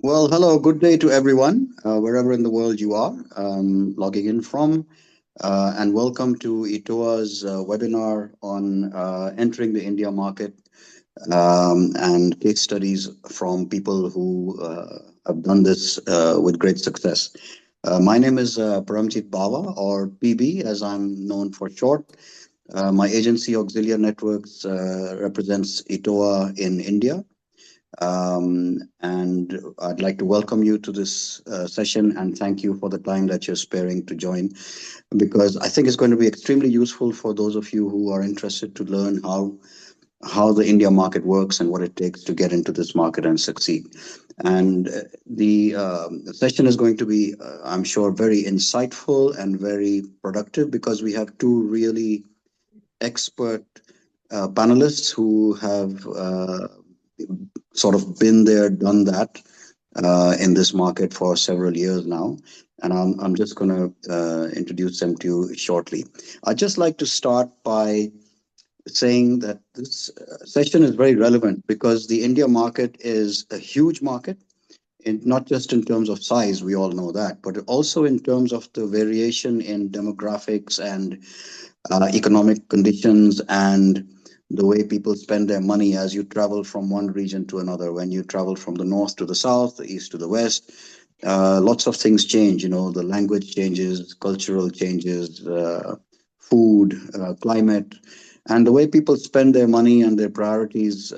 Well, hello, good day to everyone, wherever in the world you are logging in from. And welcome to ETOA's webinar on entering the India market and case studies from people who have done this with great success. My name is Paramjit Bawa, or PB, as I'm known for short. My agency, Auxilia Networks, represents ETOA in India. And I'd like to welcome you to this session and thank you for the time that you're sparing to join, because I think it's going to be extremely useful for those of you who are interested to learn how the India market works and what it takes to get into this market and succeed. And the session is going to be, I'm sure, very insightful and very productive because we have two really expert panelists who have sort of been there, done that in this market for several years now. And I'm just going to introduce them to you shortly. I'd just like to start by saying that this session is very relevant because the India market is a huge market, not just in terms of size, we all know that, but also in terms of the variation in demographics and economic conditions and the way people spend their money as you travel from one region to another. When you travel from the north to the south, the east to the west, lots of things change. You know, the language changes, cultural changes, food, climate, and the way people spend their money and their priorities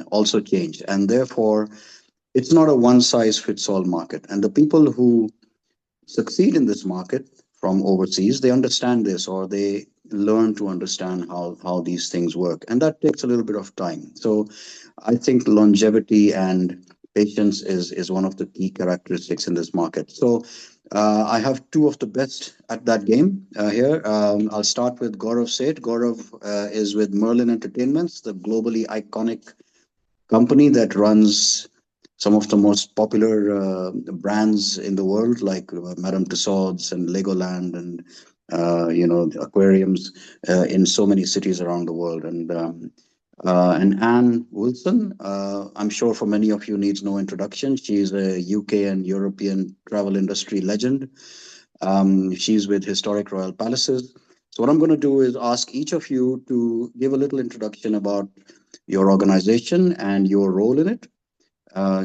also change. And therefore, it's not a one size fits all market. And the people who succeed in this market from overseas, they understand this, or they learn to understand how these things work. And that takes a little bit of time. So I think longevity and patience is one of the key characteristics in this market. So I have two of the best at that game here. I'll start with Gaurav Seth. Gaurav is with Merlin Entertainments, the globally iconic company that runs some of the most popular brands in the world, like Madame Tussauds and Legoland and aquariums in so many cities around the world. And Anne Wilson, I'm sure for many of you needs no introduction. She's a UK and European travel industry legend. She's with Historic Royal Palaces. So what I'm going to do is ask each of you to give a little introduction about your organization and your role in it.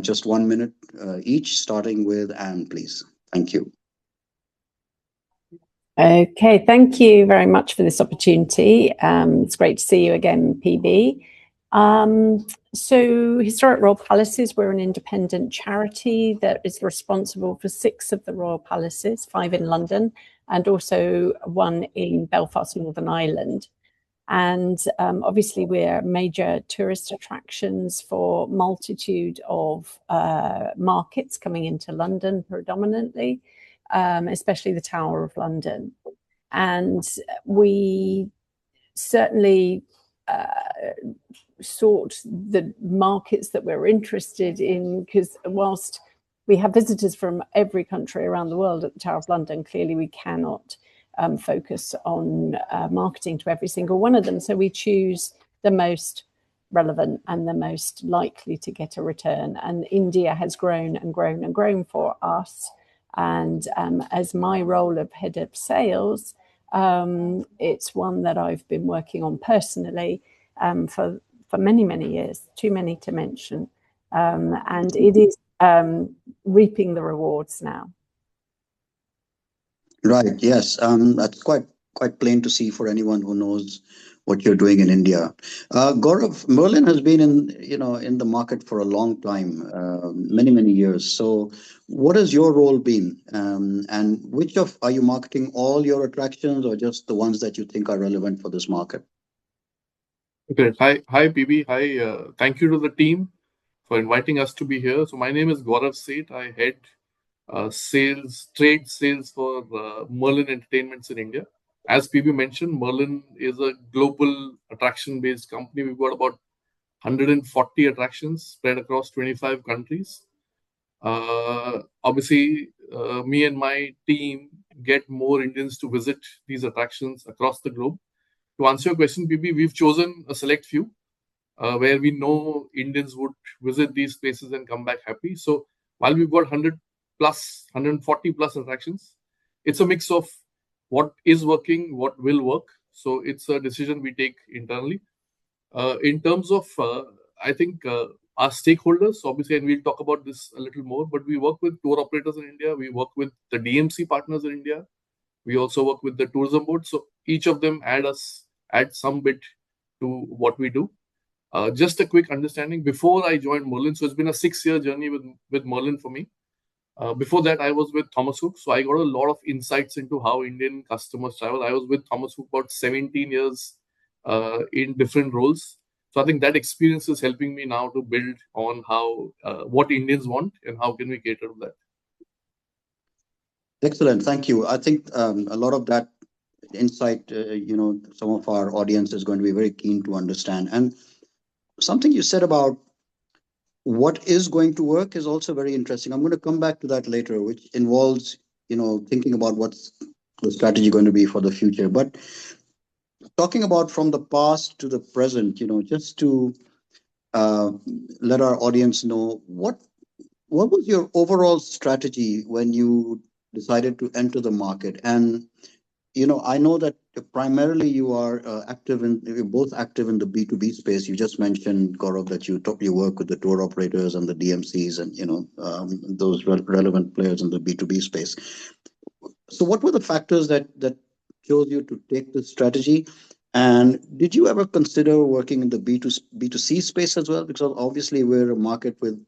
Just 1 minute each, starting with Anne, please. Thank you. Okay, thank you very much for this opportunity. It's great to see you again, PB. So Historic Royal Palaces, we're an independent charity that is responsible for 6 of the Royal Palaces, 5 in London, and also 1 in Belfast, Northern Ireland. And obviously we're major tourist attractions for multitude of markets coming into London predominantly, especially the Tower of London. And we certainly sought the markets that we're interested in, because whilst we have visitors from every country around the world at the Tower of London, clearly we cannot focus on marketing to every single one of them. So we choose the most relevant and the most likely to get a return. And India has grown and grown and grown for us. And as my role of head of sales, it's one that I've been working on personally for many, many years, too many to mention. And it is reaping the rewards now. Right. Yes. That's quite plain to see for anyone who knows what you're doing in India. Gaurav, Merlin has been in the market for a long time, many years. So, what has your role been? And which are you marketing all your attractions, or just the ones that you think are relevant for this market? Okay. Hi, PB. Hi. Thank you to the team for inviting us to be here. So my name is Gaurav Seth. I head trade sales for Merlin Entertainments in India. As PB mentioned, Merlin is a global attraction-based company. We've got about 140 attractions spread across 25 countries. Obviously, me and my team get more Indians to visit these attractions across the globe. To answer your question, PB, we've chosen a select few where we know Indians would visit these places and come back happy. So while we've got 100 plus, 140 plus attractions, it's a mix of what is working, what will work. So it's a decision we take internally. In terms of, I think, our stakeholders, obviously, and we'll talk about this a little more, but we work with tour operators in India. We work with the DMC partners in India. We also work with the tourism board. So each of them add some bit to what we do. Just a quick understanding, before I joined Merlin, so it's been a 6-year journey with Merlin for me. Before that, I was with Thomas Cook. So I got a lot of insights into how Indian customers travel. I was with Thomas Cook about 17 years in different roles. So I think that experience is helping me now to build on how what Indians want and how can we cater to that. Excellent. Thank you. I think a lot of that insight, some of our audience is going to be very keen to understand. And something you said about what is going to work is also very interesting. I'm going to come back to that later, which involves, thinking about what's the strategy going to be for the future. But talking about from the past to the present, just to let our audience know what was your overall strategy when you decided to enter the market? And I know that primarily you're both active in the B2B space. You just mentioned, Gaurav, that you work with the tour operators and the DMCs and those relevant players in the B2B space. So what were the factors that chose you to take this strategy? And did you ever consider working in the B2C space as well? Because obviously we're a market with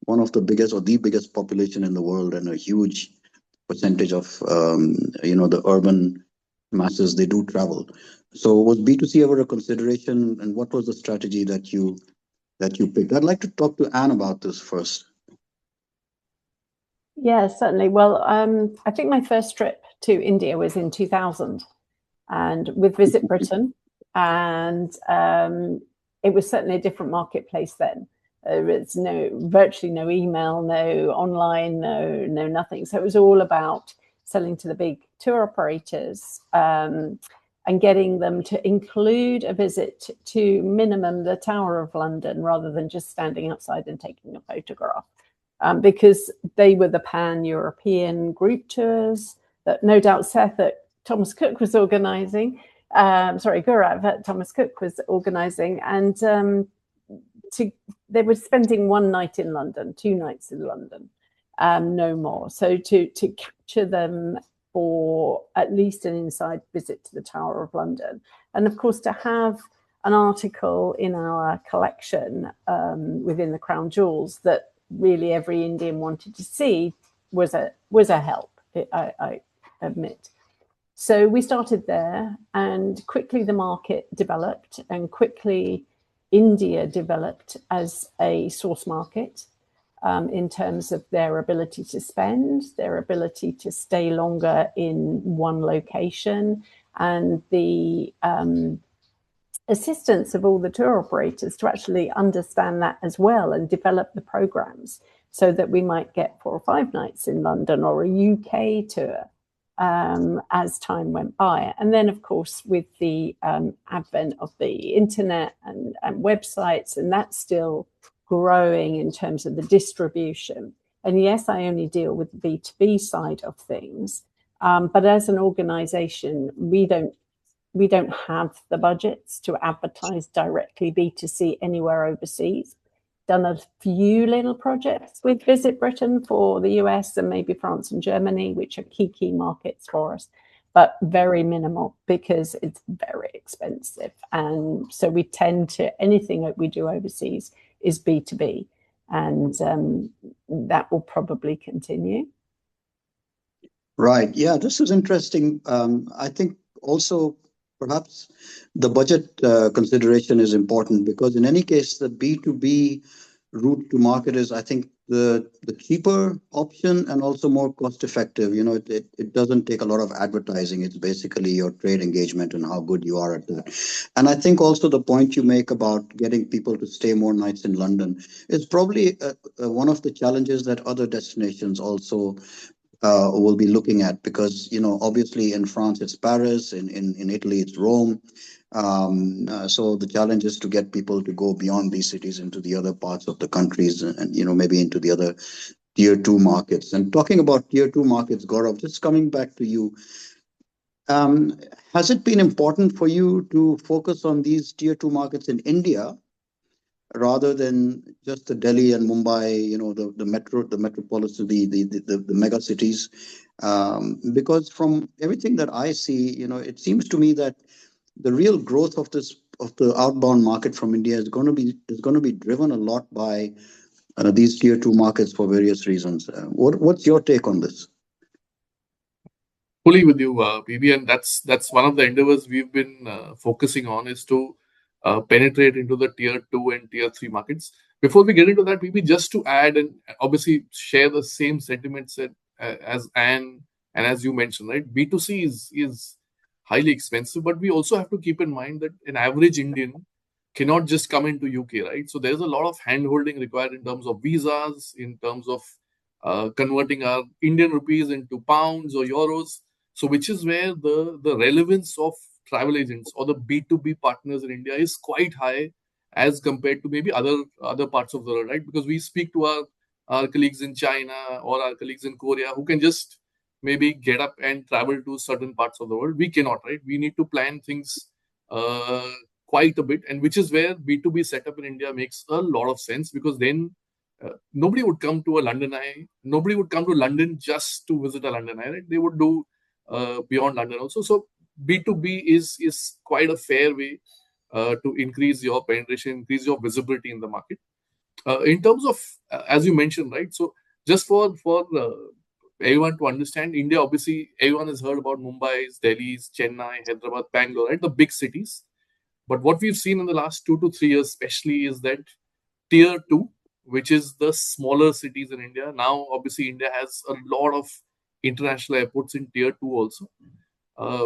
one of the biggest or the biggest population in the world and a huge percentage of the urban masses, they do travel. So was B2C ever a consideration, and what was the strategy that you picked? I'd like to talk to Anne about this first. Yeah, certainly. Well, I think my first trip to India was in 2000 and with Visit Britain, and it was certainly a different marketplace then. There was virtually no email, no online, no nothing. So it was all about selling to the big tour operators and getting them to include a visit to minimum the Tower of London rather than just standing outside and taking a photograph. Because they were the pan-European group tours that no doubt Seth at Thomas Cook was organising. Gaurav at Thomas Cook was organising, and they were spending one night in London, 2 nights in London, no more. So to capture them for at least an inside visit to the Tower of London, and of course to have an article in our collection within the Crown Jewels that really every Indian wanted to see was a help, I admit. So we started there, and quickly the market developed, and quickly India developed as a source market in terms of their ability to spend, their ability to stay longer in one location, and the assistance of all the tour operators to actually understand that as well and develop the programs so that we might get 4 or 5 nights in London or a UK tour as time went by. And then, of course, with the advent of the internet and websites, and that's still growing in terms of the distribution. And yes, I only deal with the B2B side of things, but as an organization, we don't have the budgets to advertise directly B2C anywhere overseas. Done a few little projects with Visit Britain for the US and maybe France and Germany, which are key markets for us, but very minimal because it's very expensive. And so we tend to, anything that we do overseas is B2B, and that will probably continue. Right. Yeah, this is interesting. I think also perhaps the budget consideration is important, because in any case, the B2B route to market is, I think, the cheaper option and also more cost effective. It doesn't take a lot of advertising. It's basically your trade engagement and how good you are at that. And I think also the point you make about getting people to stay more nights in London is probably one of the challenges that other destinations also we'll be looking at, because obviously in France it's Paris, in Italy it's Rome, so the challenge is to get people to go beyond these cities into the other parts of the countries, and maybe into the other tier two markets. And talking about tier two markets, Gaurav, just coming back to you, um, has it been important for you to focus on these tier two markets in India rather than just the Delhi and Mumbai, the metropolis, the mega cities? Because from everything that I see, it seems to me that the real growth of the outbound market from India is going to be driven a lot by these tier two markets for various reasons. What's your take on this? Fully with you, PB, and that's one of the endeavors we've been focusing on is to penetrate into the tier two and tier three markets. Before we get into that, PB, just to add and obviously share the same sentiments as Anne and as you mentioned, right? B2C is highly expensive, but we also have to keep in mind that an average Indian cannot just come into UK, right? So there's a lot of hand holding required in terms of visas, in terms of converting our Indian rupees into pounds or euros. So, which is where the relevance of travel agents or the B2B partners in India is quite high as compared to maybe other parts of the world, right? Because we speak to our colleagues in China or our colleagues in Korea who can just maybe get up and travel to certain parts of the world. We cannot, right? We need to plan things uh, quite a bit, and which is where B2B setup in India makes a lot of sense because then nobody would come to a London Eye. Nobody would come to London just to visit a London Eye, right? They would do beyond London also. So B2B is quite a fair way to increase your penetration, increase your visibility in the market. In terms of, as you mentioned, right? So just for everyone to understand, India, obviously, everyone has heard about Mumbai's, Delhi's, Chennai, Hyderabad, Bangalore, right? The big cities. But what we've seen in the last 2 to 3 years, especially, is that tier two, which is the smaller cities in India. Now, obviously, India has a lot of international airports in tier two also.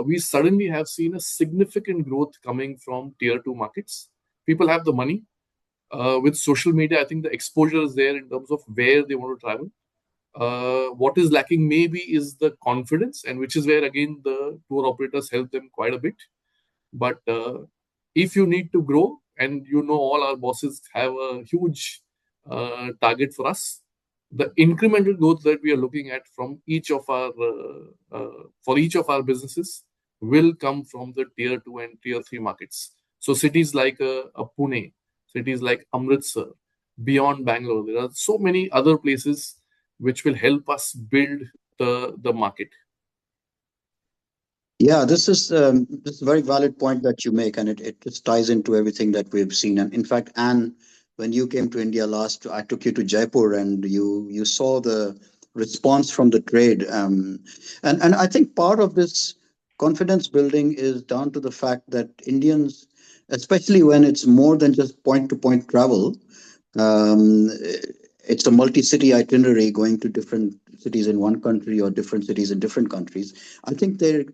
We suddenly have seen a significant growth coming from tier two markets. People have the money. With social media, I think the exposure is there in terms of where they want to travel. What is lacking maybe is the confidence, and which is where again the tour operators help them quite a bit. But if you need to grow, and all our bosses have a huge target for us, the incremental growth that we are looking at from each of our for each of our businesses will come from the tier two and tier three markets. So cities like Pune, cities like Amritsar, beyond Bangalore, there are so many other places which will help us build the market. Yeah, this is a very valid point that you make, and it just ties into everything that we've seen. And in fact, Anne, when you came to India last, I took you to Jaipur, and you saw the response from the trade. And I think part of this confidence building is down to the fact that Indians, especially when it's more than just point to point travel, um, it's a multi-city itinerary going to different cities in one country or different cities in different countries. I think they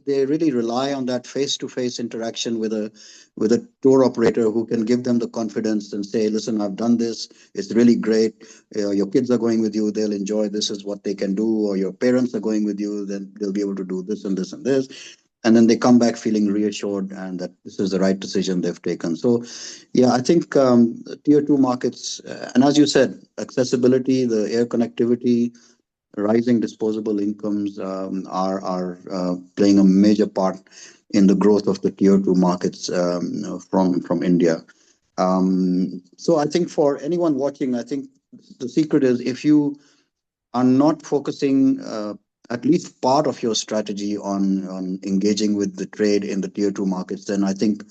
really rely on that face-to-face interaction with a tour operator who can give them the confidence and say, "Listen, I've done this. It's really great. Your kids are going with you. They'll enjoy. This is what they can do. Or your parents are going with you. Then they'll be able to do this and this and this." And then they come back feeling reassured and that this is the right decision they've taken. So, yeah, I think tier two markets, and as you said, accessibility, the air connectivity, rising disposable incomes are playing a major part in the growth of the tier two markets from India. So I think for anyone watching, I think the secret is if you are not focusing at least part of your strategy on engaging with the trade in the tier two markets, then I think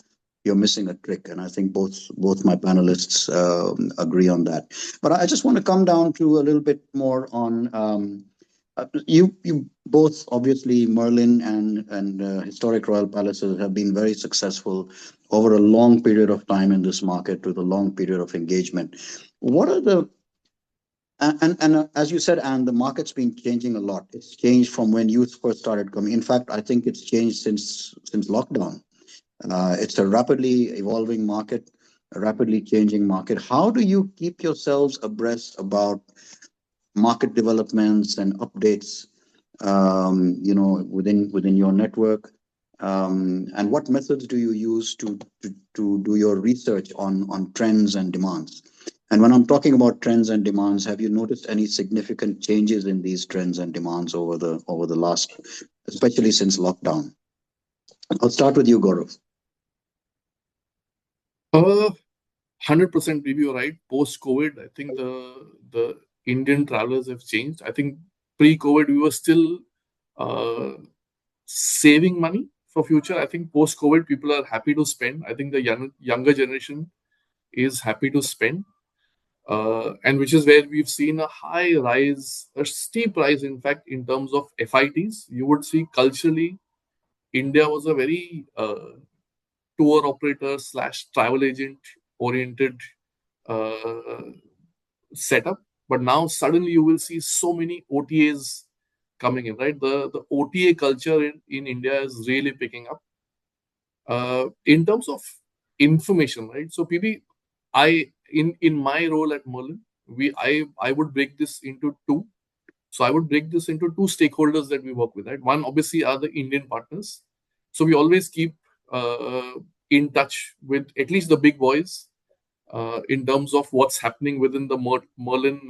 you're missing a trick. And I think both my panelists agree on that. But I just want to come down to a little bit more on you both, obviously Merlin and Historic Royal Palaces have been very successful over a long period of time in this market with a long period of engagement. What are the and as you said, and the market's been changing a lot. It's changed from when you first started coming. In fact, I think it's changed since lockdown. It's a rapidly evolving market, a rapidly changing market. How do you keep yourselves abreast about market developments and updates, within your network? And what methods do you use to do your research on trends and demands? And when I'm talking about trends and demands, have you noticed any significant changes in these trends and demands over the last, especially since lockdown? I'll start with you, Gaurav. 100% review, right? Post-COVID, I think the Indian travelers have changed. I think pre-COVID, we were still uh, saving money for future. I think post-COVID, people are happy to spend. I think the younger generation is happy to spend. And which is where we've seen a high rise, a steep rise, in fact, in terms of FITs. You would see culturally, India was a very tour operator slash travel agent oriented uh, setup. But now suddenly you will see so many OTAs coming in, right? The OTA culture in India is really picking up. In terms of information, right? So PB, in my role at Merlin, I would break this into two. So I would break this into two stakeholders that we work with, right? One obviously are the Indian partners. So we always keep in touch with at least the big boys in terms of what's happening within the Merlin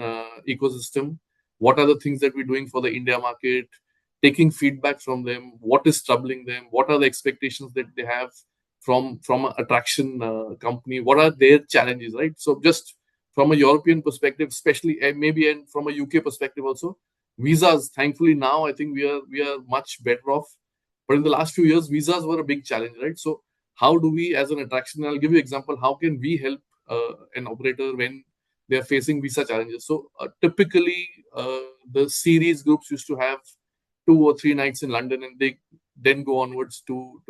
ecosystem. What are the things that we're doing for the India market? Taking feedback from them. What is troubling them? What are the expectations that they have from an attraction company? What are their challenges, right? So just from a European perspective, especially maybe and from a UK perspective also, visas. Thankfully now I think we are much better off. But in the last few years, visas were a big challenge, right? So how do we, as an attraction, I'll give you an example. How can we help an operator when they are facing visa challenges? So typically, the series groups used to have 2 or 3 nights in London, and they then go onwards to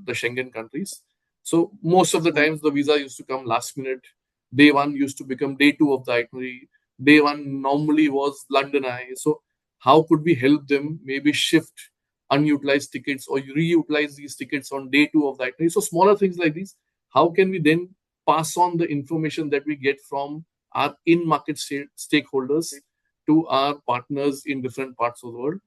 the Schengen countries. So most of the times, the visa used to come last minute. Day one used to become day two of the itinerary. Day one normally was London Eye. So how could we help them maybe shift unutilized tickets or reutilize these tickets on day two of the itinerary? So smaller things like these. How can we then pass on the information that we get from our in-market stakeholders to our partners in different parts of the world?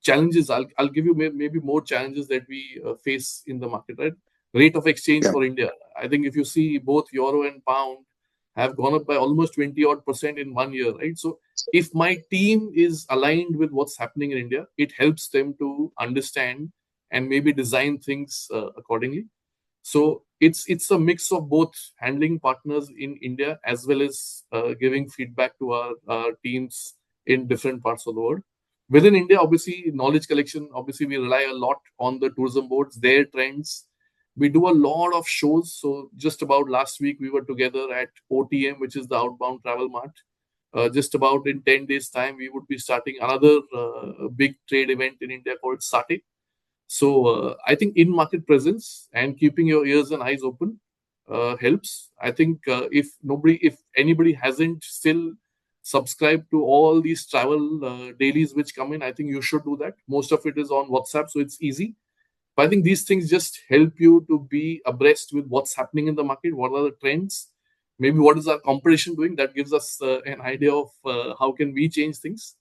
Challenges, I'll give you maybe more challenges that we face in the market, right? Rate of exchange Yeah. for India. I think if you see both euro and pound have gone up by almost 20 odd percent in 1 year, right? So if my team is aligned with what's happening in India, it helps them to understand and maybe design things accordingly. So it's a mix of both handling partners in India as well as giving feedback to our teams in different parts of the world. Within India, obviously, knowledge collection, obviously, we rely a lot on the tourism boards, their trends. We do a lot of shows. So just about last week, we were together at OTM, which is the Outbound Travel Mart. Just about in 10 days' time, we would be starting another big trade event in India called SATE. So I think in-market presence and keeping your ears and eyes open helps. I think if anybody hasn't still subscribed to all these travel dailies which come in, I think you should do that. Most of it is on WhatsApp, so it's easy. But I think these things just help you to be abreast with what's happening in the market. What are the trends? Maybe what is our competition doing? That gives us an idea of how can we change things.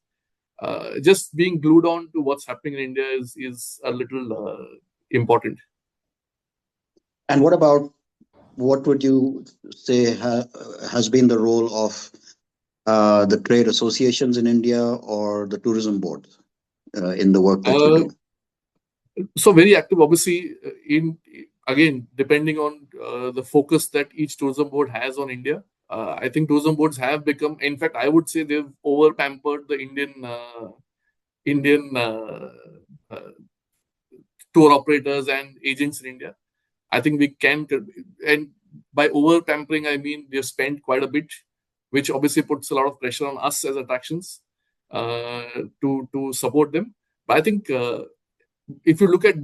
Just being glued on to what's happening in India is a little important. And what about, what would you say has been the role of the trade associations in India or the tourism boards in the work that you Uh, do? so very active, obviously. In again, depending on the focus that each tourism board has on India, I think tourism boards have become. In fact, I would say they've over pampered the Indian uh, tour operators and agents in India. I think we can, and by over pampering, I mean they've spent quite a bit, which obviously puts a lot of pressure on us as attractions to support them. But I think if you look at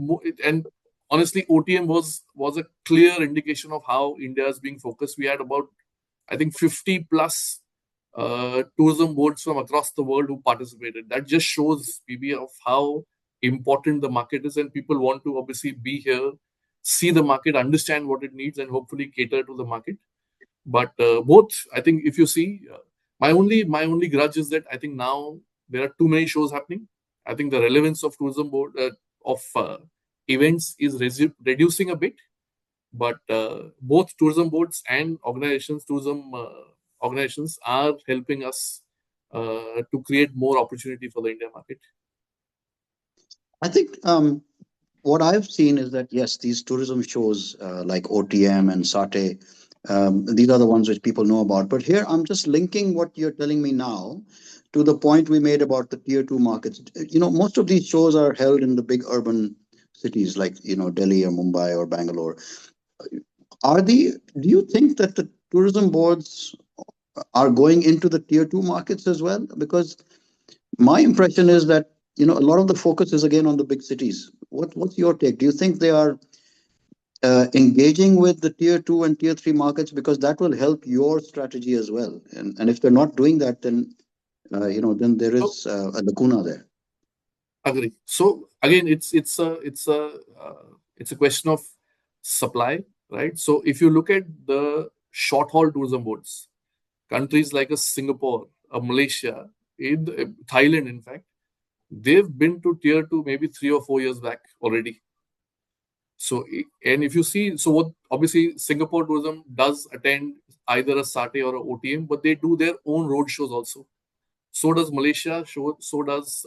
and honestly, OTM was a clear indication of how India is being focused. We had about, I think, 50 plus tourism boards from across the world who participated. That just shows, PB, of how important the market is, and people want to obviously be here, see the market, understand what it needs, and hopefully cater to the market. But both, I think, if you see, my only grudge is that I think now there are too many shows happening. I think the relevance of tourism board of events is reducing a bit. But both tourism boards and organizations, tourism organizations are helping us to create more opportunity for the India market. I think what I've seen is that, yes, these tourism shows like OTM and SATE, these are the ones which people know about. But here I'm just linking what you're telling me now to the point we made about the tier 2 markets. Most of these shows are held in the big urban cities like, Delhi or Mumbai or Bangalore. Do you think that the tourism boards are going into the tier 2 markets as well? Because my impression is that, a lot of the focus is again on the big cities. What's your take? Do you think they are engaging with the tier 2 and tier 3 markets, because that will help your strategy as well? And if they're not doing that, then then there is a lacuna there. Agree. So again, it's a question of supply, right? So if you look at the short haul tourism boards, countries like Singapore, Malaysia, Thailand, in fact, they've been to tier 2 maybe 3 or 4 years back already. So, and if you see, so what obviously Singapore tourism does attend either a SATE or a OTM, but they do their own road shows also. So does Malaysia, so does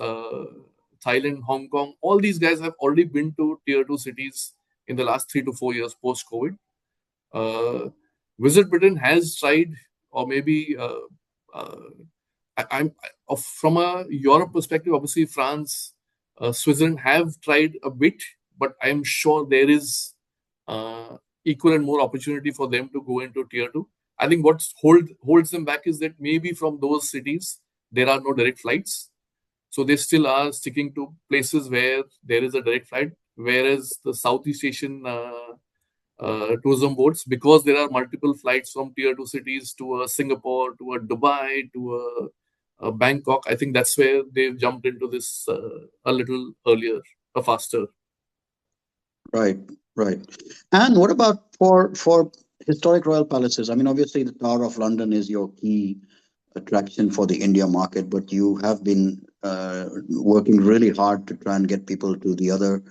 Thailand, Hong Kong. All these guys have already been to tier 2 cities in the last 3 to 4 years post-COVID. Visit Britain has tried, or maybe from a Europe perspective, obviously France, Switzerland have tried a bit, but I'm sure there is equal and more opportunity for them to go into tier 2. I think what holds them back is that maybe from those cities, there are no direct flights. So they still are sticking to places where there is a direct flight, whereas the Southeast Asian tourism boards, because there are multiple flights from tier 2 cities to a Singapore, to a Dubai, to a Bangkok, I think that's where they've jumped into this a little earlier, faster. Right. And what about for historic royal palaces? I mean, obviously the Tower of London is your key attraction for the India market, but you have been working really hard to try and get people to the other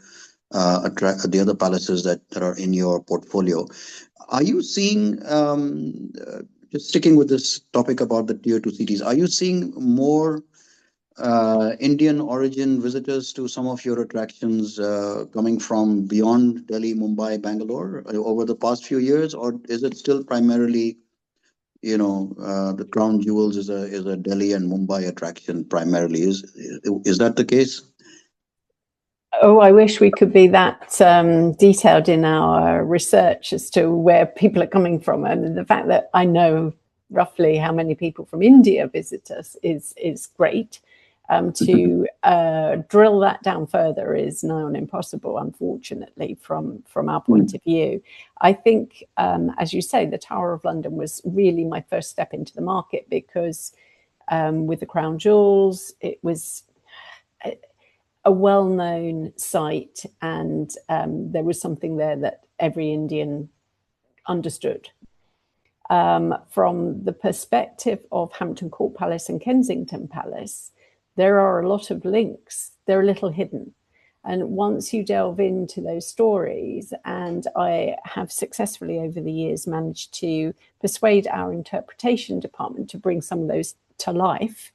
palaces that are in your portfolio. Are you seeing, just sticking with this topic about the tier 2 cities, are you seeing more Indian origin visitors to some of your attractions coming from beyond Delhi, Mumbai, Bangalore over the past few years, or is it still primarily, the crown jewels is a Delhi and Mumbai attraction primarily? Is that the case? Oh, I wish we could be that detailed in our research as to where people are coming from. And the fact that I know roughly how many people from India visit us is great. To drill that down further is nigh on impossible, unfortunately, from our point of view. I think, as you say, the Tower of London was really my first step into the market, because with the crown jewels, it was a well-known site, and there was something there that every Indian understood. From the perspective of Hampton Court Palace and Kensington Palace, there are a lot of links. They're a little hidden. And once you delve into those stories, and I have successfully over the years managed to persuade our interpretation department to bring some of those to life.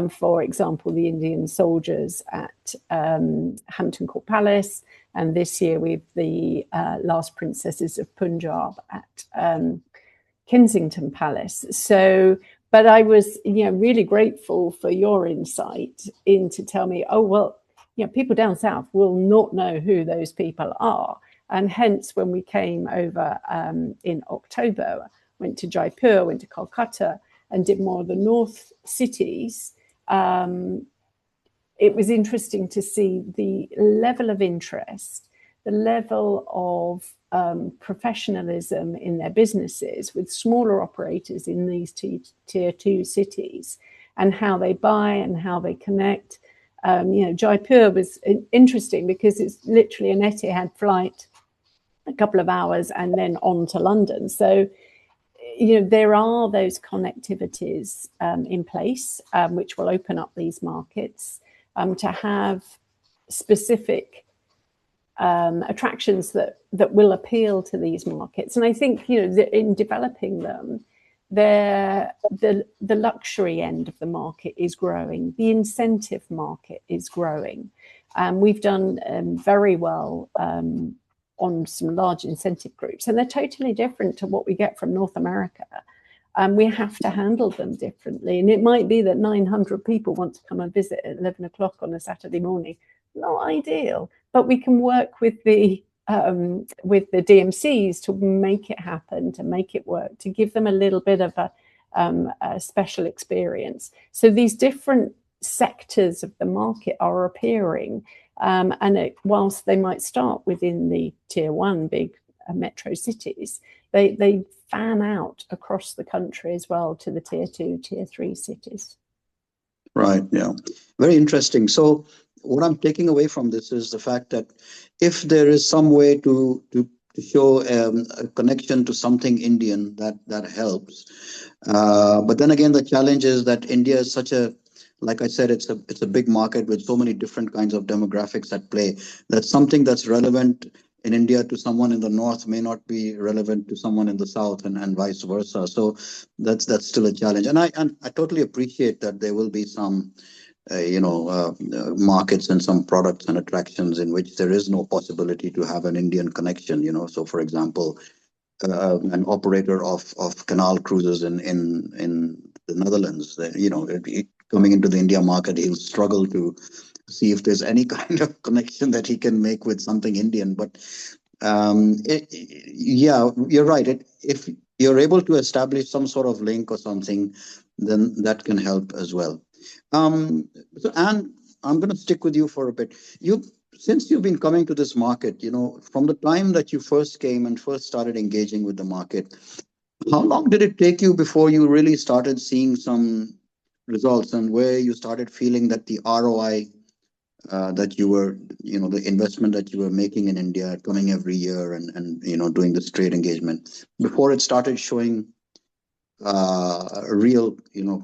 For example, the Indian soldiers at Hampton Court Palace, and this year with the last princesses of Punjab at Kensington Palace. So, but I was, really grateful for your insight to tell me, oh, well, people down south will not know who those people are. And hence, when we came over in October, went to Jaipur, went to Kolkata, and did more of the north cities, it was interesting to see the level of interest, the level of professionalism in their businesses with smaller operators in these tier 2 cities, and how they buy and how they connect. Jaipur was interesting because it's literally an Etihad flight, a couple of hours, and then on to London. So, there are those connectivities in place, which will open up these markets to have specific attractions that will appeal to these markets. And I think, in developing them, the luxury end of the market is growing. The incentive market is growing. We've done very well on some large incentive groups, and they're totally different to what we get from North America. We have to handle them differently. And it might be that 900 people want to come and visit at 11 o'clock on a Saturday morning. Not ideal, but we can work with the DMCs to make it happen, to make it work, to give them a little bit of a special experience. So these different sectors of the market are appearing, and whilst they might start within the tier 1 big metro cities, they fan out across the country as well to the tier 2, tier 3 cities. Right. Yeah. Very interesting. So what I'm taking away from this is the fact that if there is some way to show a connection to something Indian, that helps. But then again, the challenge is that India is such a, like I said, it's a big market with so many different kinds of demographics at play, that something that's relevant in India to someone in the north may not be relevant to someone in the south, and vice versa. So that's still a challenge. And I totally appreciate that there will be some markets and some products and attractions in which there is no possibility to have an Indian connection. So for example, an operator of canal cruises in the Netherlands, coming into the India market, he'll struggle to see if there's any kind of connection that he can make with something Indian. But yeah, you're right. If you're able to establish some sort of link or something, then that can help as well. So Anne, I'm going to stick with you for a bit. Since you've been coming to this market, from the time that you first came and first started engaging with the market, how long did it take you before you really started seeing some results, and where you started feeling that the ROI that you were, the investment that you were making in India, coming every year and doing this trade engagement, before it started showing real,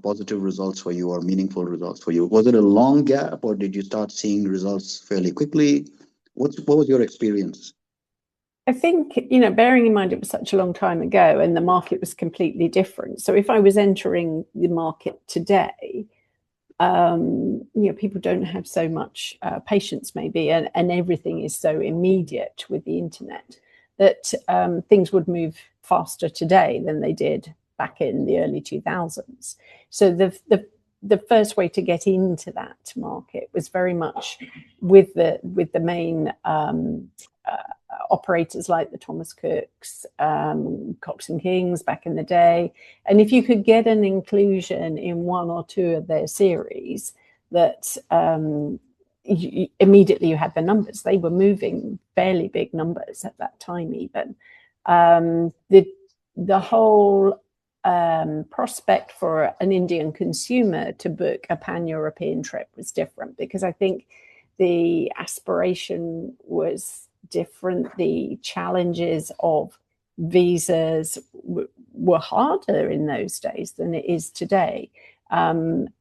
positive results for you or meaningful results for you? Was it a long gap, or did you start seeing results fairly quickly? What was your experience? I think, bearing in mind it was such a long time ago and the market was completely different. So if I was entering the market today, people don't have so much patience maybe, and everything is so immediate with the internet that things would move faster today than they did back in the early 2000s. So the first way to get into that market was very much with the main operators like the Thomas Cooks, Cox and Kings back in the day. And if you could get an inclusion in one or two of their series, that immediately you had the numbers. They were moving fairly big numbers at that time even. The whole prospect for an Indian consumer to book a pan-European trip was different, because I think the aspiration was different. The challenges of visas were harder in those days than it is today.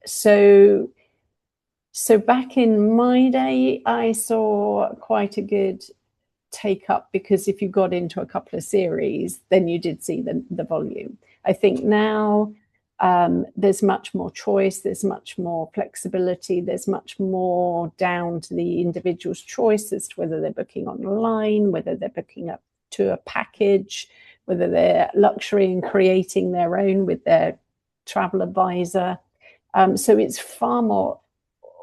So back in my day, I saw quite a good take up, because if you got into a couple of series, then you did see the volume. I think now there's much more choice, there's much more flexibility, there's much more down to the individual's choice as to whether they're booking online, whether they're booking up to a package, whether they're luxury and creating their own with their travel advisor. So it's far more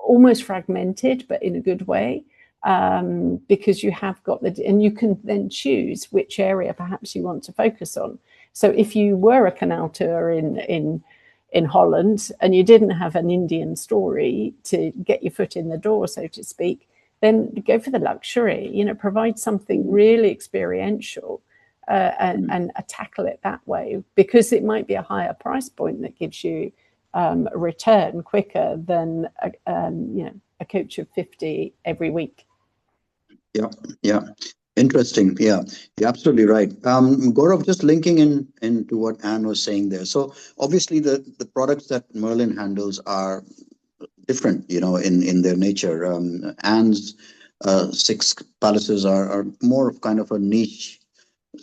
almost fragmented, but in a good way, because you have got and you can then choose which area perhaps you want to focus on. So if you were a canal tour in Holland and you didn't have an Indian story to get your foot in the door, so to speak, then go for the luxury, provide something really experiential and tackle it that way, because it might be a higher price point that gives you a return quicker than a coach of 50 every week. Yeah. Interesting. Yeah, you're absolutely right. Gaurav, just linking into what Anne was saying there. So obviously the products that Merlin handles are different, in their nature. Anne's 6 palaces are more of kind of a niche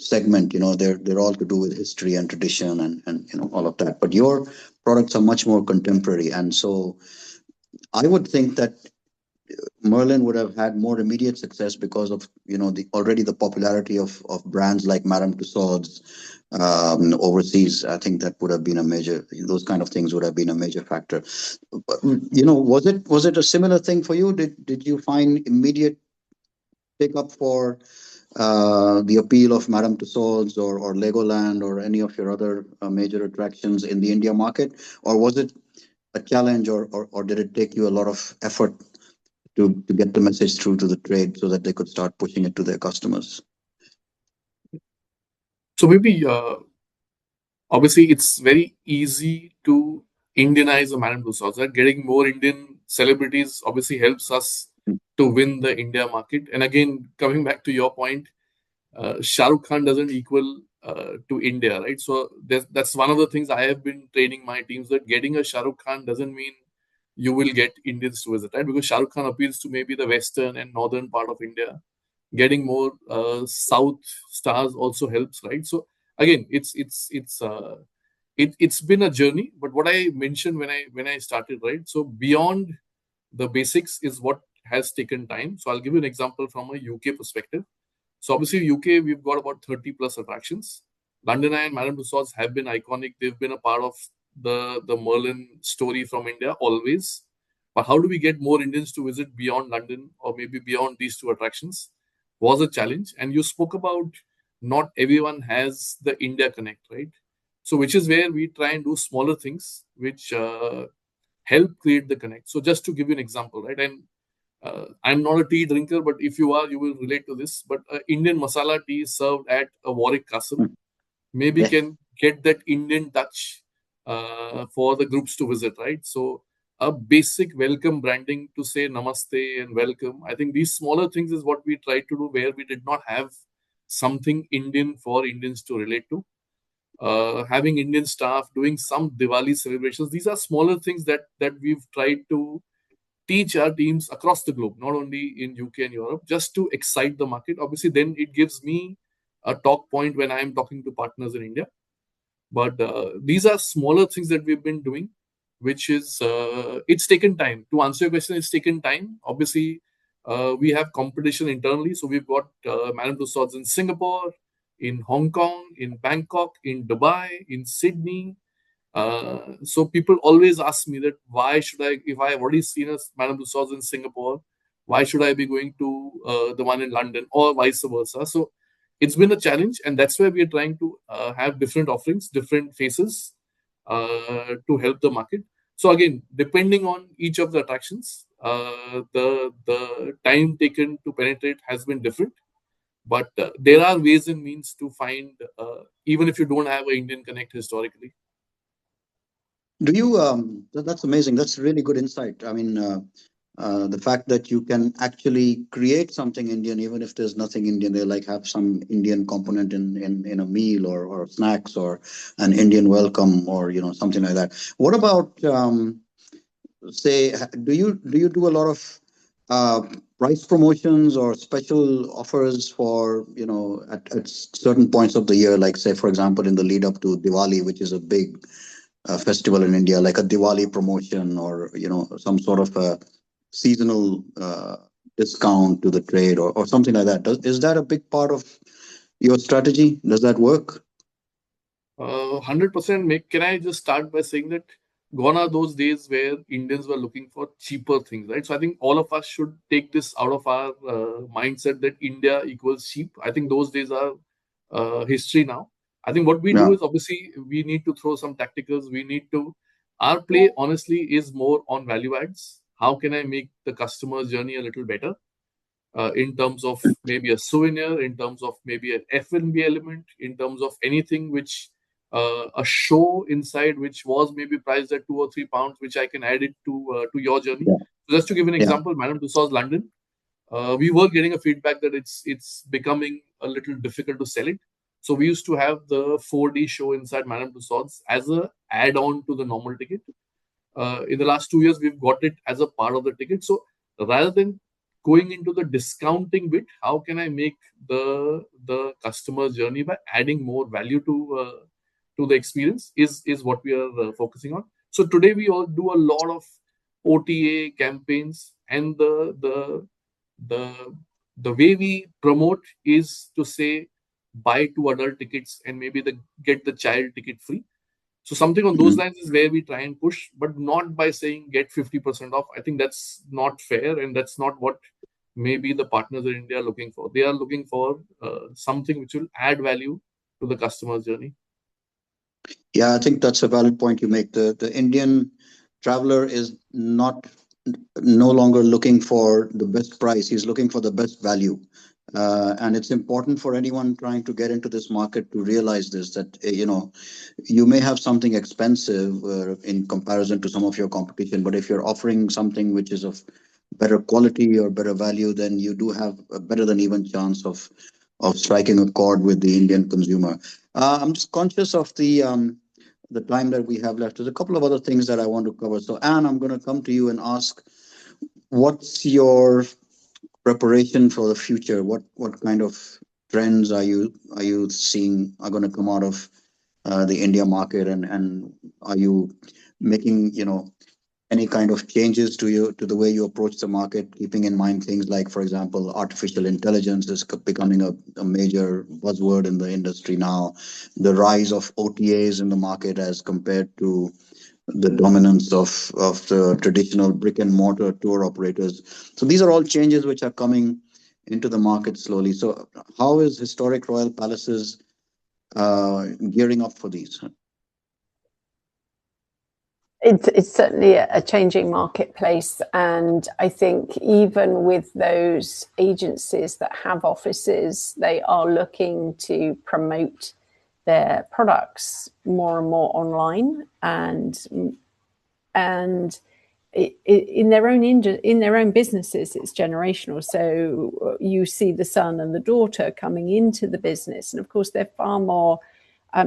segment. They're all to do with history and tradition and all of that. But your products are much more contemporary, and so I would think that Merlin would have had more immediate success because of the popularity of brands like Madame Tussauds overseas. I think that would have been a major, those kind of things would have been a major factor. But, was it a similar thing for you? Did you find immediate pickup for the appeal of Madame Tussauds or Legoland or any of your other major attractions in the India market, or was it a challenge, or did it take you a lot of effort to get the message through to the trade so that they could start pushing it to their customers? So maybe obviously it's very easy to Indianize a Madame Tussauds. Right? Getting more Indian celebrities obviously helps us to win the India market. And again, coming back to your point, Shah Rukh Khan doesn't equal to India, right? So that's one of the things I have been training my teams, that getting a Shah Rukh Khan doesn't mean you will get Indians to visit, right? Because Shah Rukh Khan appeals to maybe the western and northern part of India. Getting more South stars also helps, right? So again, it's been a journey. But what I mentioned when I started, right? So beyond the basics is what has taken time. So I'll give you an example from a UK perspective. So obviously UK, we've got about 30 plus attractions. London Eye and Madame Tussauds have been iconic. They've been a part of the Merlin story from India always. But how do we get more Indians to visit beyond London or maybe beyond these two attractions was a challenge. And you spoke about not everyone has the India connect, right? So which is where we try and do smaller things which help create the connect. So just to give you an example, right? And I'm not a tea drinker, but if you are, you will relate to this. But Indian masala tea served at a Warwick Castle maybe Yeah. can get that Indian touch for the groups to visit, right? So a basic welcome branding to say namaste and welcome. I think these smaller things is what we tried to do where we did not have something Indian for Indians to relate to. Having Indian staff doing some Diwali celebrations. These are smaller things that we've tried to teach our teams across the globe, not only in UK and Europe, just to excite the market. Obviously, then it gives me a talk point when I am talking to partners in India. But these are smaller things that we've been doing, which is it's taken time. To answer your question, it's taken time. Obviously, we have competition internally, so we've got Madame Tussauds in Singapore, in Hong Kong, in Bangkok, in Dubai, in Sydney, so people always ask me that why should I, if I have already seen a Madame Tussauds in Singapore, why should I be going to the one in London or vice versa? So it's been a challenge, and that's why we are trying to have different offerings, different faces to help the market. So again, depending on each of the attractions, the time taken to penetrate has been different. But there are ways and means to find, even if you don't have an Indian connect historically. Do you? That's amazing. That's really good insight. I mean, the fact that you can actually create something Indian, even if there's nothing Indian there, like have some Indian component in a meal or snacks or an Indian welcome or something like that. What about say? Do you do a lot of uh, price promotions or special offers for at certain points of the year, like say for example in the lead up to Diwali, which is a big festival in India, like a Diwali promotion or some sort of a seasonal discount to the trade or something like that. Is that a big part of your strategy? Does that work? 100% make. Can I just start by saying that gone are those days where Indians were looking for cheaper things, right? So I think all of us should take this out of our mindset that India equals cheap. I think those days are history now. I think what we do Yeah. is obviously we need to throw some tacticals. We need to, our play honestly is more on value adds. How can I make the customer journey a little better? In terms of maybe a souvenir, in terms of maybe an F&B element, in terms of anything which a show inside which was maybe priced at £2 or £3, which I can add it to your journey. Yeah. So just to give an Yeah. example, Madame Tussauds London, we were getting a feedback that it's becoming a little difficult to sell it. So we used to have the 4D show inside Madame Tussauds as a add-on to the normal ticket. In the last 2 years, we've got it as a part of the ticket. So rather than going into the discounting bit, how can I make the customer journey by adding more value to the experience is what we are focusing on. So today we all do a lot of OTA campaigns, and the way we promote is to say buy 2 adult tickets and maybe get the child ticket free. So something on those lines is where we try and push, but not by saying get 50% off. I think that's not fair, and that's not what maybe the partners in India are looking for. They are looking for something which will add value to the customer's journey. Yeah, I think that's a valid point you make. The Indian traveler is no longer looking for the best price. He's looking for the best value. And it's important for anyone trying to get into this market to realize this, that, you may have something expensive in comparison to some of your competition, but if you're offering something which is of better quality or better value, then you do have a better than even chance of striking a chord with the Indian consumer. I'm just conscious of the time that we have left. There's a couple of other things that I want to cover. So, Anne, I'm going to come to you and ask, what's your preparation for the future? What kind of trends are you seeing are going to come out of the India market, and are you making any kind of changes to the way you approach the market, keeping in mind things like, for example, artificial intelligence is becoming a major buzzword in the industry now, the rise of OTAs in the market as compared to the dominance of the traditional brick and mortar tour operators. So these are all changes which are coming into the market slowly. So how is Historic Royal Palaces gearing up for these? It's certainly a changing marketplace, and I think even with those agencies that have offices, they are looking to promote their products more and more online, and in their own businesses, it's generational. So you see the son and the daughter coming into the business, and of course they're far more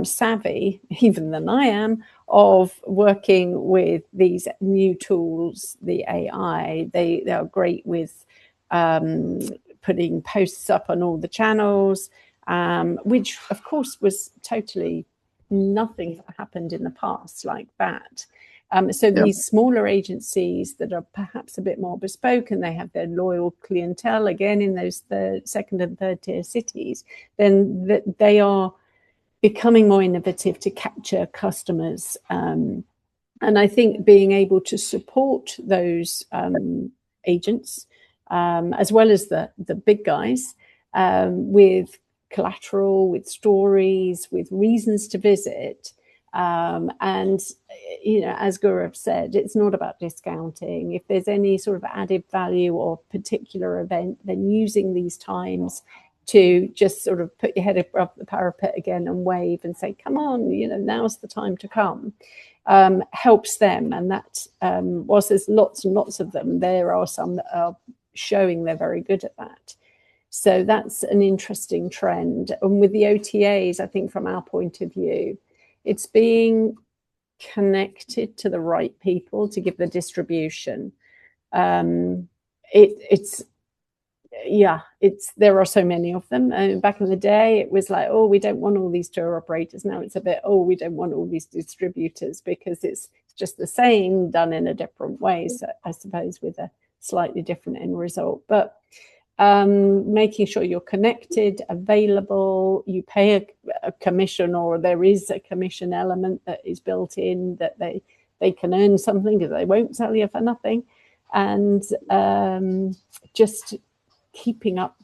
savvy even than I am of working with these new tools, the AI. They are great with putting posts up on all the channels, which of course was totally nothing that happened in the past like that. So these smaller agencies that are perhaps a bit more bespoke, and they have their loyal clientele again in those second and third tier cities, then they are becoming more innovative to capture customers. And I think being able to support those agents, as well as the big guys, with collateral, with stories, with reasons to visit. And, as Gaurav said, it's not about discounting. If there's any sort of added value or particular event, then using these times to just sort of put your head above the parapet again and wave and say, come on, now's the time to come, helps them. And that, whilst there's lots and lots of them, there are some that are showing they're very good at that. So that's an interesting trend. And with the OTAs, I think from our point of view, it's being connected to the right people to give the distribution. There are so many of them. Back in the day, it was like, oh, we don't want all these tour operators. Now it's a bit, oh, we don't want all these distributors, because it's just the same done in a different way. So I suppose with a slightly different end result. But making sure you're connected, available, you pay a commission, or there is a commission element that is built in, that they can earn something because they won't sell you for nothing. And just keeping up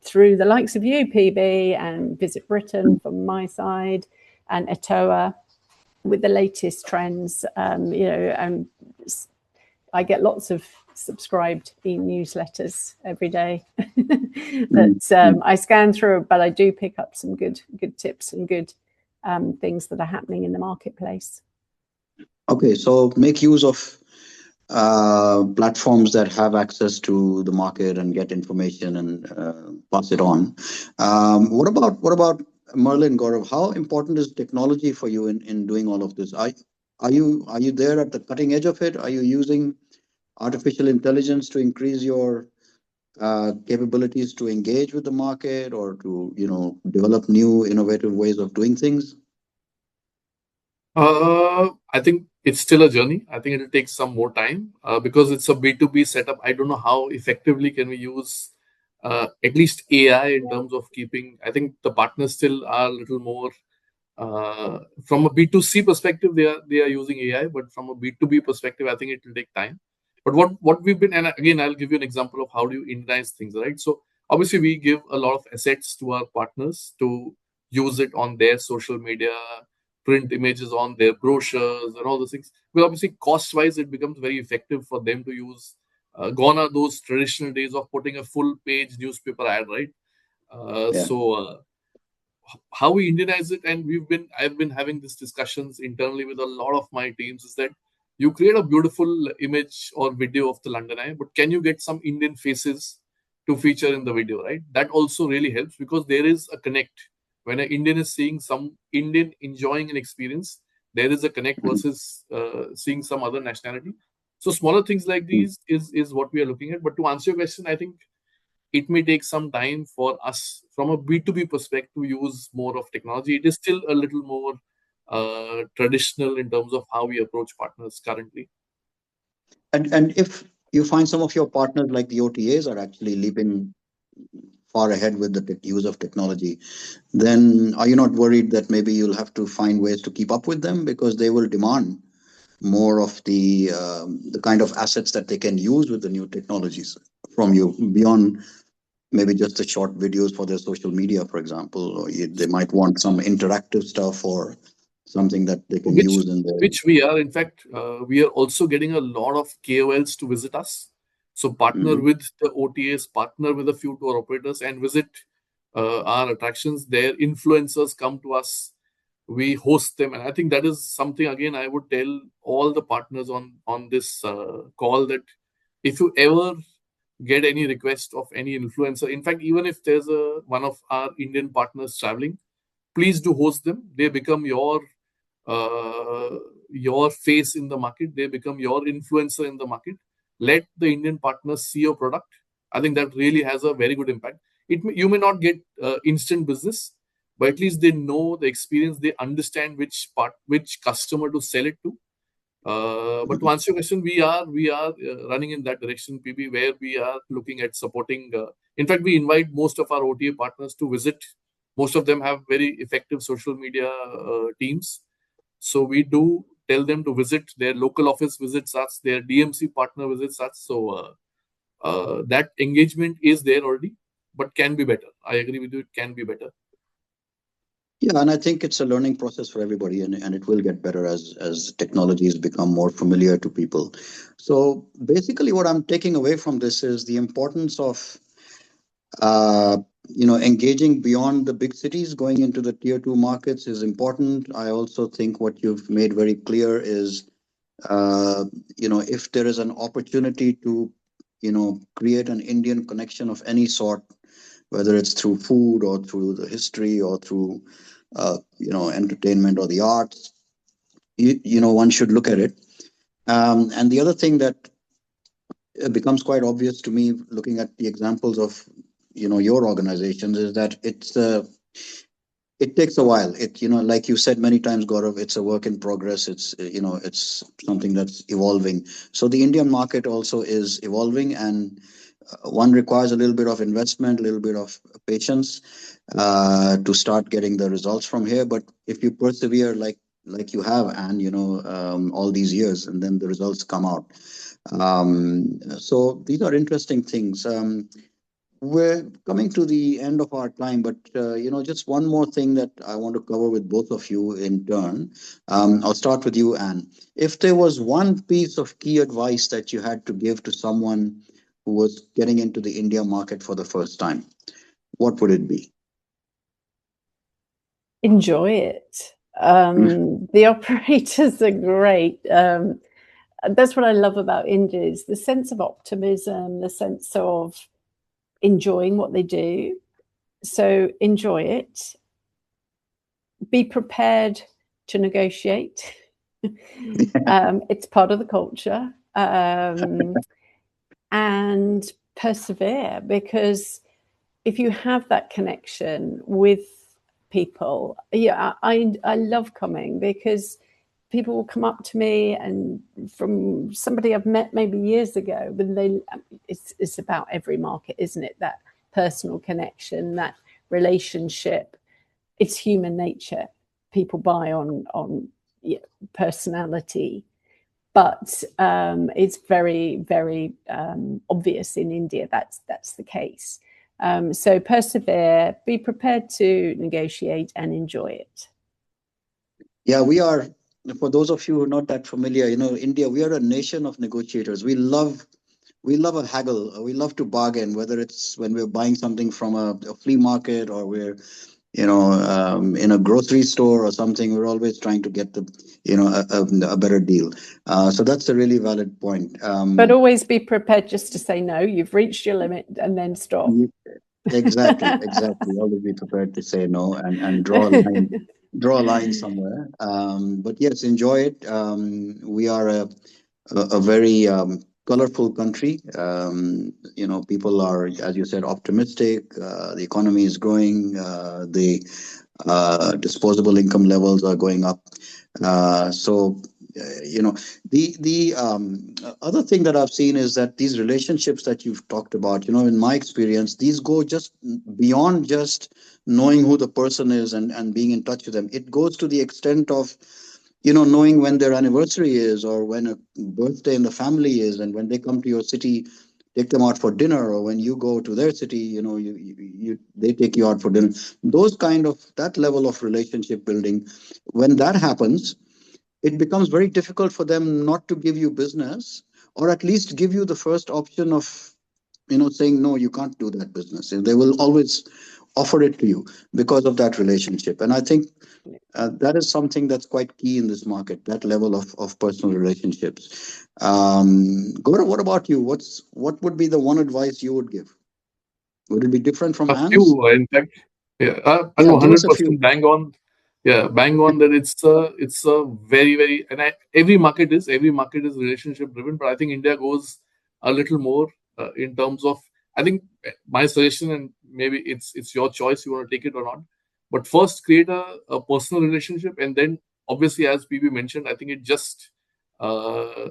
through the likes of you, PB, and Visit Britain from my side, and ETOA with the latest trends. And I get lots of subscribed e-newsletters every day that I scan through, but I do pick up some good tips and good things that are happening in the marketplace. Okay, so make use of platforms that have access to the market and get information and pass it on. What about Merlin, Gaurav? How important is technology for you in doing all of this? Are you there at the cutting edge of it? Are you using artificial intelligence to increase your capabilities to engage with the market or to, develop new innovative ways of doing things? I think it's still a journey. I think it'll take some more time because it's a B2B setup. I don't know how effectively can we use at least AI in terms of keeping. I think the partners still are a little more from a B2C perspective. They are using AI, but from a B2B perspective, I think it will take time. But what we've been, and again, I'll give you an example of how do you Indianize things, right? So obviously, we give a lot of assets to our partners to use it on their social media, print images on their brochures and all those things. Well, obviously, cost-wise, it becomes very effective for them to use. Gone are those traditional days of putting a full-page newspaper ad, right? Yeah. So how we Indianize it, and I've been having these discussions internally with a lot of my teams, is that you create a beautiful image or video of the London Eye, but can you get some Indian faces to feature in the video, right? That also really helps because there is a connect. When an Indian is seeing some Indian enjoying an experience, there is a connect Mhm. versus seeing some other nationality. So smaller things like these is what we are looking at. But to answer your question, I think it may take some time for us from a B2B perspective to use more of technology. It is still a little more traditional in terms of how we approach partners currently. And if you find some of your partners like the OTAs are actually leaping far ahead with the use of technology, then are you not worried that maybe you'll have to find ways to keep up with them because they will demand more of the kind of assets that they can use with the new technologies from you beyond maybe just the short videos for their social media, for example, or they might want some interactive stuff or something that they can which use in their. which we are, in fact, we are also getting a lot of KOLs to visit us. So partner Mhm. with the OTAs, partner with a few tour operators, and visit our attractions. Their influencers come to us. We host them, and I think that is something. Again, I would tell all the partners on this call that if you ever get any request of any influencer, in fact, even if there's a one of our Indian partners traveling, please do host them. They become your face in the market. They become your influencer in the market. Let the Indian partners see your product. I think that really has a very good impact. You may not get instant business, but at least they know the experience. They understand which customer to sell it to. But to answer your question, we are running in that direction, PB, where we are looking at supporting. In fact, we invite most of our OTA partners to visit. Most of them have very effective social media teams, so we do tell them to visit. Their local office visits us, their DMC partner visits us. So that engagement is there already, but can be better. I agree with you. It can be better. Yeah, and I think it's a learning process for everybody, and it will get better as technologies become more familiar to people. So basically, what I'm taking away from this is the importance of uh, engaging beyond the big cities, going into the tier two markets is important. I also think what you've made very clear is, if there is an opportunity to, create an Indian connection of any sort, whether it's through food or through the history or through, entertainment or the arts, one should look at it. And the other thing that becomes quite obvious to me, looking at the examples of, your organizations, is that it takes a while. Like you said many times, Gaurav, it's a work in progress. It's something that's evolving. So the Indian market also is evolving, and one requires a little bit of investment, a little bit of patience to start getting the results from here. But if you persevere like you have, and all these years, and then the results come out. So these are interesting things. We're coming to the end of our time, but just one more thing that I want to cover with both of you in turn. I'll start with you, Anne. If there was one piece of key advice that you had to give to someone who was getting into the India market for the first time, what would it be? Enjoy it. The operators are great. That's what I love about India, is the sense of optimism, the sense of enjoying what they do. So enjoy it. Be prepared to negotiate. It's part of the culture. And persevere, because if you have that connection with people, yeah, I love coming, because people will come up to me, and from somebody I've met maybe years ago, but it's about every market, isn't it? That personal connection, that relationship. It's human nature. People buy on personality, but it's very, very obvious in India that's the case. So persevere, be prepared to negotiate, and enjoy it. Yeah, we are. For those of you who are not that familiar, India, we are a nation of negotiators. We love a haggle. We love to bargain, whether it's when we're buying something from a flea market, or we're in a grocery store or something. We're always trying to get a better deal. So that's a really valid point. But always be prepared just to say no. You've reached your limit, and then stop. Exactly. Always be prepared to say no, and draw a line somewhere. But yes, enjoy it. We are a very colorful country. People are, as you said, optimistic. The economy is growing. The disposable income levels are going up. So, the other thing that I've seen is that these relationships that you've talked about, in my experience, these go just beyond just knowing who the person is and being in touch with them. It goes to the extent of knowing when their anniversary is, or when a birthday in the family is, and when they come to your city, take them out for dinner, or when you go to their city, they take you out for dinner. That level of relationship building, when that happens, it becomes very difficult for them not to give you business, or at least give you the first option of saying, no, you can't do that business. And they will always offer it to you because of that relationship. And I think that is something that's quite key in this market, that level of personal relationships. Gaurav, what about you? What would be the one advice you would give? Would it be different from A Hans? few, in fact. Yeah, I Yeah, know give us a few. 100% bang on. Yeah, bang on that it's a very, very, and every market is relationship driven, but I think India goes a little more in terms of, I think my suggestion, and maybe it's your choice, you want to take it or not. But first create a personal relationship, and then obviously, as PB mentioned, I think it just uh,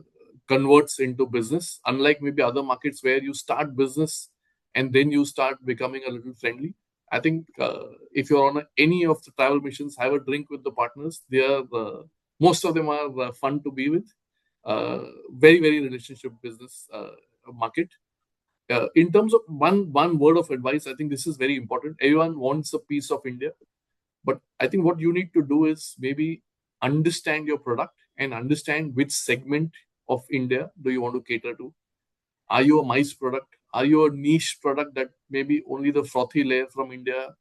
converts into business. Unlike maybe other markets where you start business and then you start becoming a little friendly. I think if you're on any of the travel missions, have a drink with the partners. They are most of them are fun to be with. Very, very relationship business market. In terms of one word of advice, I think this is very important. Everyone wants a piece of India, but I think what you need to do is maybe understand your product and understand which segment of India do you want to cater to. Are you a mice product? Are you a niche product that maybe only the frothy layer from India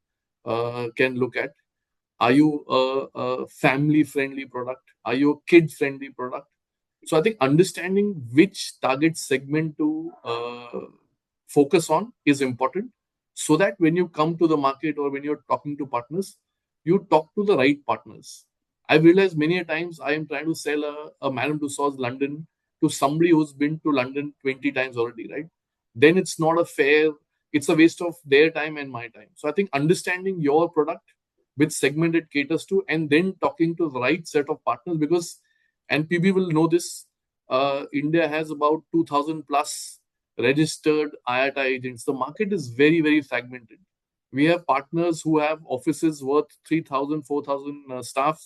can look at? Are you a family-friendly product? Are you a kid-friendly product? So I think understanding which target segment to focus on is important, so that when you come to the market or when you're talking to partners, you talk to the right partners. I've realized many a times I am trying to sell a Madame Tussauds London to somebody who's been to London 20 times already, right? Then it's not a fair, it's a waste of their time and my time. So I think understanding your product, which segment it caters to, and then talking to the right set of partners, because, and PB will know this, India has about 2000 plus registered IATA agents. The market is very, very fragmented. We have partners who have offices worth 3,000, 4,000 staff.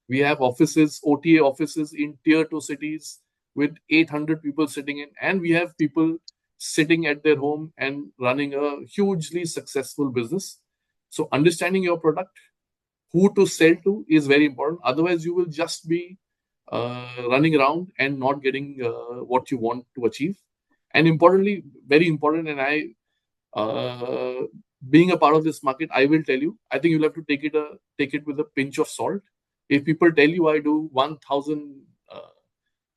We have offices, OTA offices in tier 2 cities with 800 people sitting in, and we have people sitting at their home and running a hugely successful business. So understanding your product, who to sell to, is very important. Otherwise, you will just be running around and not getting what you want to achieve. And importantly, very important, and being a part of this market, I will tell you, I think you'll have to take it with a pinch of salt. If people tell you I do 1,000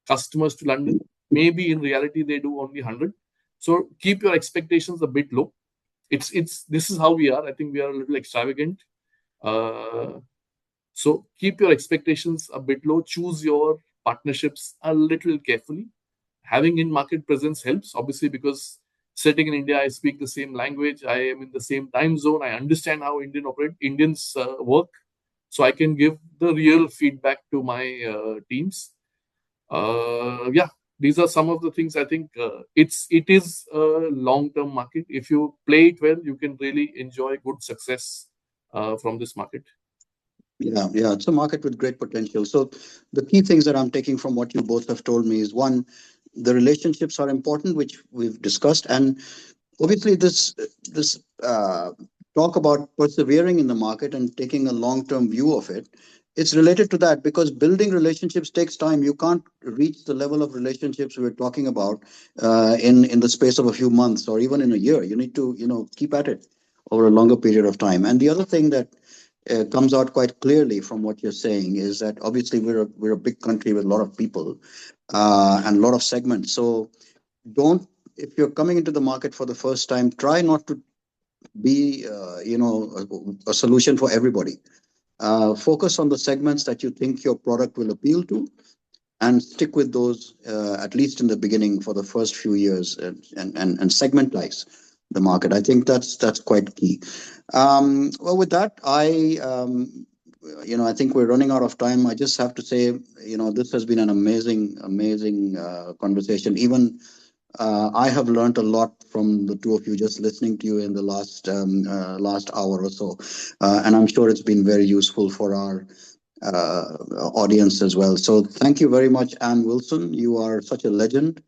customers to London, maybe in reality they do only 100. So keep your expectations a bit low. It's this is how we are. I think we are a little extravagant. So keep your expectations a bit low. Choose your partnerships a little carefully. Having in-market presence helps, obviously, because sitting in India, I speak the same language. I am in the same time zone. I understand how Indians work, so I can give the real feedback to my teams. Yeah, these are some of the things. I think it is a long-term market. If you play it well, you can really enjoy good success from this market. Yeah, it's a market with great potential. So the key things that I'm taking from what you both have told me is, one, the relationships are important, which we've discussed, and obviously this talk about persevering in the market and taking a long-term view of it, it's related to that, because building relationships takes time. You can't reach the level of relationships we're talking about in the space of a few months or even in a year. You need to keep at it over a longer period of time. And the other thing that comes out quite clearly from what you're saying is that obviously we're a big country with a lot of people and a lot of segments. So don't, if you're coming into the market for the first time, try not to be a solution for everybody. Focus on the segments that you think your product will appeal to, and stick with those at least in the beginning for the first few years, and segmentize the market. I think that's quite key. Well, with that, I think we're running out of time. I just have to say, this has been an amazing conversation. Even I have learned a lot from the two of you just listening to you in the last hour or so, and I'm sure it's been very useful for our audience as well. So thank you very much, Anne Wilson. You are such a legend.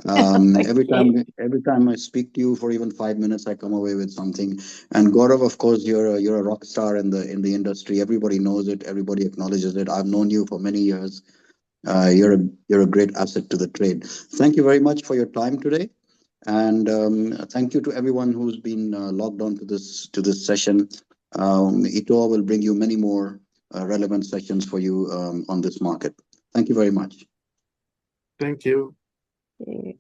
Every time I speak to you for even 5 minutes, I come away with something. And Gaurav, of course, you're a rock star in the industry. Everybody knows it. Everybody acknowledges it. I've known you for many years. You're a great asset to the trade. Thank you very much for your time today, and thank you to everyone who's been logged on to this session. ETOA will bring you many more relevant sessions for you on this market. Thank you very much. Thank you. Yeah.